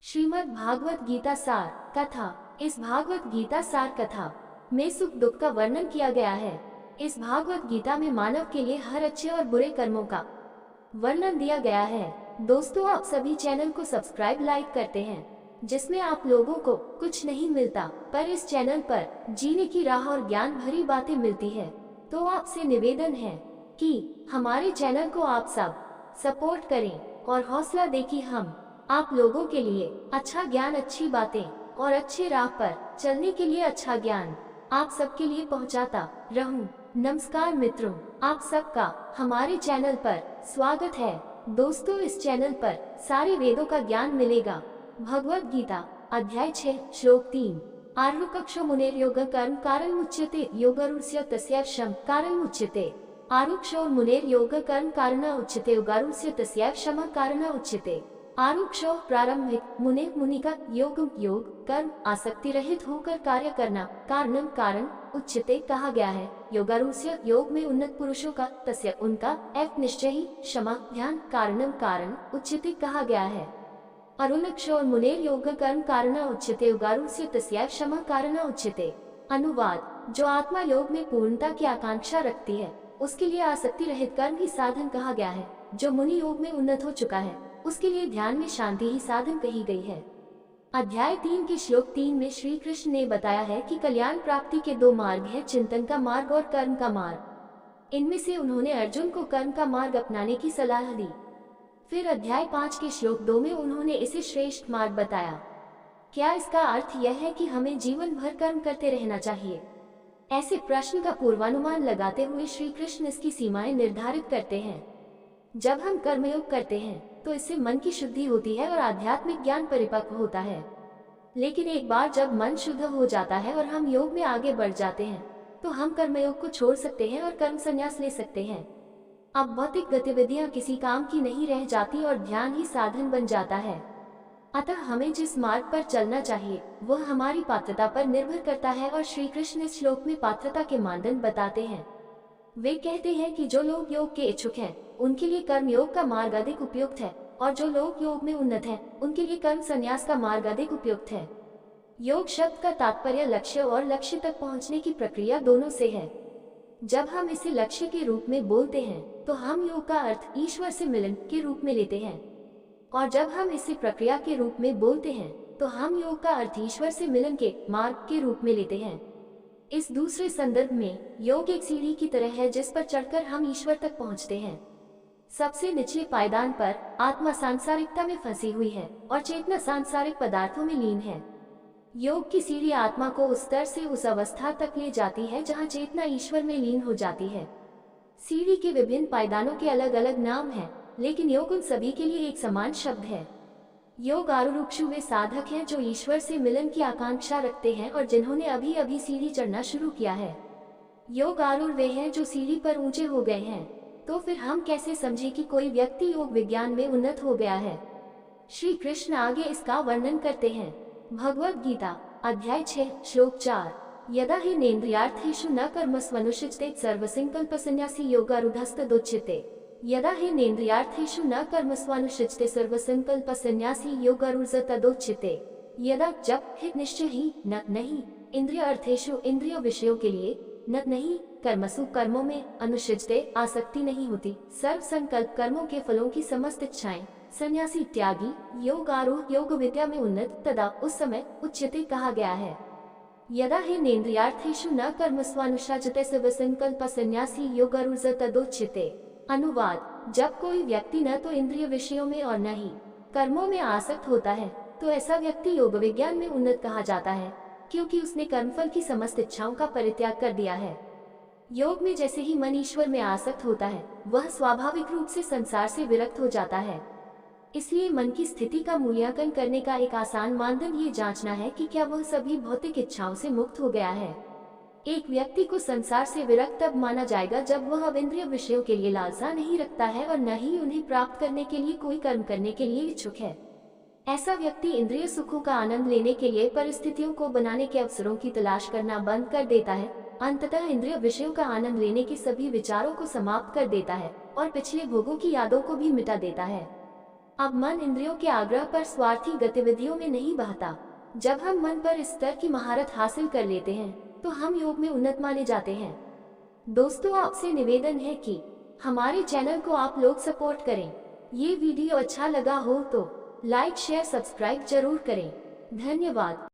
श्रीमद् भागवत गीता सार कथा। इस भागवत गीता सार कथा में सुख दुख का वर्णन किया गया है। इस भागवत गीता में मानव के लिए हर अच्छे और बुरे कर्मों का वर्णन दिया गया है। दोस्तों, आप सभी चैनल को सब्सक्राइब लाइक करते हैं, जिसमें आप लोगों को कुछ नहीं मिलता, पर इस चैनल पर जीने की राह और ज्ञान भरी बातें मिलती है। तो आपसे निवेदन है कि हमारे चैनल को आप सब सपोर्ट करें और हौसला दें कि हम आप लोगों के लिए अच्छा ज्ञान, अच्छी बातें और अच्छे राह पर चलने के लिए अच्छा ज्ञान आप सबके लिए पहुंचाता रहूं। नमस्कार मित्रों, आप सबका हमारे चैनल पर स्वागत है। दोस्तों, इस चैनल पर सारे वेदों का ज्ञान मिलेगा। भगवत गीता अध्याय 6 श्लोक 3। आरुक्षो मुनेर योग कर्म कारण उच्यते योगरुस्य तस्याक्षम कारण उच्यते। आरुक्षो मुनेर योग कर्म कारण उच्यते योगरुस्य तस्याक्षम कारण उच्यते। आरुक्षो प्रारंभिक, मुने मुनि का, योग योग कर्म आसक्ति रहित होकर कार्य करना, कारणम कारण, उच्यते कहा गया है। योगारुस्य योग में उन्नत पुरुषों का, तस्य उनका, एक निश्चय ही, क्षमा ध्यान, कारणम कारण, उच्यते कहा गया है। अरुलक्षो और मुनेर योग कर्म कारण उच्यते योगारुस्य तस्या क्षमा कारण उच्यते। अनुवाद: जो आत्मा योग में पूर्णता की आकांक्षा रखती है, उसके लिए आसक्ति रहित कर्म ही साधन कहा गया है। जो मुनि योग में उन्नत हो चुका है, उसके लिए ध्यान में शांति ही साधन कही गई है। अध्याय 3 के श्लोक 3 में श्री कृष्ण ने बताया है कि कल्याण प्राप्ति के दो मार्ग हैं, चिंतन का मार्ग और कर्म का मार्ग। इनमें से उन्होंने अर्जुन को कर्म का मार्ग अपनाने की सलाह दी। फिर अध्याय 5 के श्लोक 2 में उन्होंने इसे श्रेष्ठ मार्ग बताया। क्या इसका अर्थ यह है कि हमें जीवन भर कर्म करते रहना चाहिए? ऐसे प्रश्न का पूर्वानुमान लगाते हुए श्री कृष्ण इसकी सीमाएं निर्धारित करते हैं। जब हम कर्मयोग करते हैं तो इससे मन की शुद्धि होती है और आध्यात्मिक ज्ञान परिपक्व होता है। लेकिन एक बार जब मन शुद्ध हो जाता है और हम योग में आगे बढ़ जाते हैं, तो हम कर्मयोग को छोड़ सकते हैं और कर्म संन्यास ले सकते हैं। अब भौतिक गतिविधियां किसी काम की नहीं रह जाती और ध्यान ही साधन बन जाता है। अतः हमें जिस मार्ग पर चलना चाहिए वह हमारी पात्रता पर निर्भर करता है, और श्री कृष्ण इस श्लोक में पात्रता के मानदंड बताते हैं। वे कहते हैं कि जो लोग योग के इच्छुक हैं, उनके लिए कर्म योग का मार्ग अधिक उपयुक्त है, और जो लोग योग में उन्नत हैं, उनके लिए कर्म संन्यास का मार्ग अधिक उपयुक्त है। योग शब्द का तात्पर्य लक्ष्य और लक्ष्य तक पहुंचने की प्रक्रिया दोनों से है। जब हम इसे लक्ष्य के रूप में बोलते हैं, तो हम योग का अर्थ ईश्वर से मिलन के रूप में लेते हैं, और जब हम इसे प्रक्रिया के रूप में बोलते हैं, तो हम योग का अर्थ ईश्वर से मिलन के मार्ग के रूप में लेते हैं। इस दूसरे संदर्भ में योग एक सीढ़ी की तरह है जिस पर चढ़कर हम ईश्वर तक पहुंचते हैं। सबसे निचले पायदान पर आत्मा सांसारिकता में फंसी हुई है और चेतना सांसारिक पदार्थों में लीन है। योग की सीढ़ी आत्मा को उस स्तर से उस अवस्था तक ले जाती है जहां चेतना ईश्वर में लीन हो जाती है। सीढ़ी के विभिन्न पायदानों के अलग अलग नाम हैं, लेकिन योग उन सभी के लिए एक समान शब्द है। योग आरुरुक्षु वे साधक हैं जो ईश्वर से मिलन की आकांक्षा रखते हैं और जिन्होंने अभी अभी सीढ़ी चढ़ना शुरू किया है। योग आरूढ़ वे हैं जो सीढ़ी पर ऊंचे हो गए हैं। तो फिर हम कैसे समझें कि कोई व्यक्ति योग विज्ञान में उन्नत हो गया है? श्री कृष्ण आगे इसका वर्णन करते हैं। भगवत गीता अध्याय 6 श्लोक 4। यदा हि नेन्द्रियार्थेषु न कर्मस्वनुषिचते सर्वसंकल्प संन्यासी योगारूढ़स्तदोच्यते। यदा हि नेन्द्रियार्थेषु न कर्मस्वनुषिचते सर्वसंकल्प संन्यासी योगारूढ़स्तदोच्यते। यदा जब, हित निश्चय ही, न नहीं, इंद्रिय अर्थेषु इंद्रिय विषयों के लिए, न नहीं, कर्मसु कर्मों में, अनुषिचते आसक्ति नहीं होती, सर्व संकल्प कर्मों के फलों की समस्त इच्छाएं, सन्यासी त्यागी, योग आरूढ़ योग विद्या में उन्नत, तदा उस समय उच्यते कहा गया है। यदा हि नेन्द्रियार्थेषु न कर्मस्वनुषिचते सर्वसंकल्प संन्यासी योगारूढ़स्तदोच्यते। अनुवाद: जब कोई व्यक्ति न तो इंद्रिय विषयों में और न ही कर्मों में आसक्त होता है, तो ऐसा व्यक्ति योग विज्ञान में उन्नत कहा जाता है, क्योंकि उसने कर्मफल की समस्त इच्छाओं का परित्याग कर दिया है। योग में जैसे ही मन ईश्वर में आसक्त होता है, वह स्वाभाविक रूप से संसार से विरक्त हो जाता है। इसलिए मन की स्थिति का मूल्यांकन करने का एक आसान मानदंड ये जांचना है कि क्या वह सभी भौतिक इच्छाओं से मुक्त हो गया है। एक व्यक्ति को संसार से विरक्त तब माना जाएगा जब वह अब इंद्रिय विषयों के लिए लालसा नहीं रखता है और न ही उन्हें प्राप्त करने के लिए कोई कर्म करने के लिए इच्छुक है। ऐसा व्यक्ति इंद्रिय सुखों का आनंद लेने के लिए परिस्थितियों को बनाने के अवसरों की तलाश करना बंद कर देता है, अंततः इंद्रिय विषयों का आनंद लेने के सभी विचारों को समाप्त कर देता है और पिछले भोगों की यादों को भी मिटा देता है। अब मन इंद्रियों के आग्रह पर स्वार्थी गतिविधियों में नहीं बहता। जब हम मन पर इस स्तर की महारत हासिल कर लेते हैं तो हम योग में उन्नत माने जाते हैं। दोस्तों, आपसे निवेदन है कि हमारे चैनल को आप लोग सपोर्ट करें। ये वीडियो अच्छा लगा हो तो लाइक शेयर सब्सक्राइब जरूर करें। धन्यवाद।